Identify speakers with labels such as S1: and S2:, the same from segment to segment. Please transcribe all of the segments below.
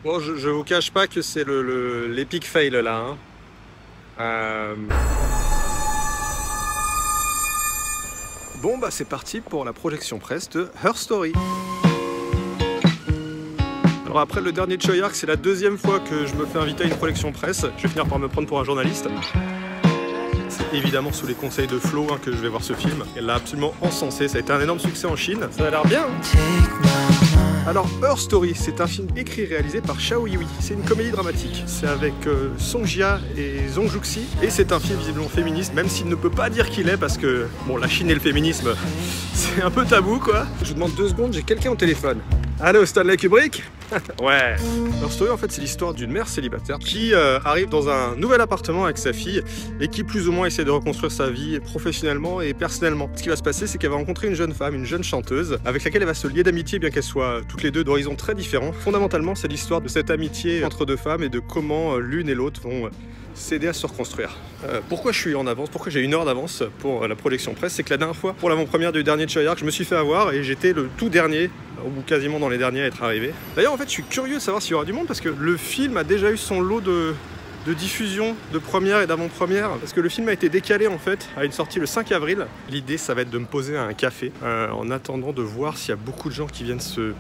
S1: Bon, je vous cache pas que c'est l'épic fail là. Hein. Bon bah c'est parti pour la projection presse de Her Story. Alors après le dernier Choyark, c'est la deuxième fois que je me fais inviter à une projection presse. Je vais finir par me prendre pour un journaliste. C'est évidemment sous les conseils de Flo hein, que je vais voir ce film. Elle l'a absolument encensé, ça a été un énorme succès en Chine. Ça a l'air bien. Alors Her Story, c'est un film écrit et réalisé par Xiao Yihui. C'est une comédie dramatique. C'est avec Song Jia et Zhong Juxi. Et c'est un film visiblement féministe, même s'il ne peut pas dire qu'il est parce que, bon, la Chine et le féminisme, c'est un peu tabou quoi. Je vous demande 2 secondes, j'ai quelqu'un au téléphone. Allô, Stanley Kubrick? Ouais. Her Story, en fait, c'est l'histoire d'une mère célibataire qui arrive dans un nouvel appartement avec sa fille et qui plus ou moins essaie de reconstruire sa vie professionnellement et personnellement. Ce qui va se passer, c'est qu'elle va rencontrer une jeune femme, une jeune chanteuse, avec laquelle elle va se lier d'amitié, bien qu'elles soient toutes les deux d'horizons très différents. Fondamentalement, c'est l'histoire de cette amitié entre 2 femmes et de comment l'une et l'autre vont s'aider à se reconstruire. Pourquoi je suis en avance? Pourquoi j'ai 1 heure d'avance pour la projection presse? C'est que la dernière fois, pour l'avant-première du dernier Choyark, je me suis fait avoir et j'étais le tout dernier, ou quasiment dans les derniers à être arrivé. D'ailleurs, en fait, je suis curieux de savoir s'il y aura du monde parce que le film a déjà eu son lot de diffusion, de première et d'avant-première, parce que le film a été décalé en fait à une sortie le 5 avril. L'idée, ça va être de me poser à un café en attendant de voir s'il y a beaucoup de gens qui viennent se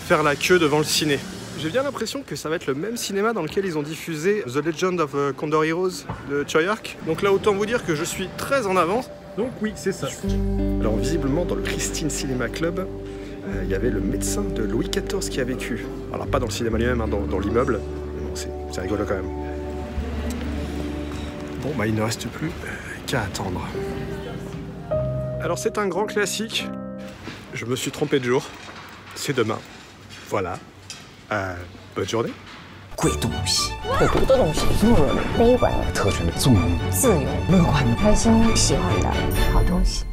S1: faire la queue devant le ciné. J'ai bien l'impression que ça va être le même cinéma dans lequel ils ont diffusé The Legend of Condor Heroes de Choyark. Donc là, autant vous dire que je suis très en avance. Donc oui, c'est ça. Alors visiblement, dans le Christine Cinema Club, il y avait le médecin de Louis XIV qui a vécu. Alors pas dans le cinéma lui-même, hein, dans l'immeuble. Bon, c'est rigolo quand même. Bon, bah il ne reste plus qu'à attendre. Alors c'est un grand classique. Je me suis trompé de jour. C'est demain. Voilà. Bonne journée.
S2: 贵东西，会读的东西，懦弱的、悲观的，特征的、纵容的、自由、乐观的、开心、喜欢的好东西。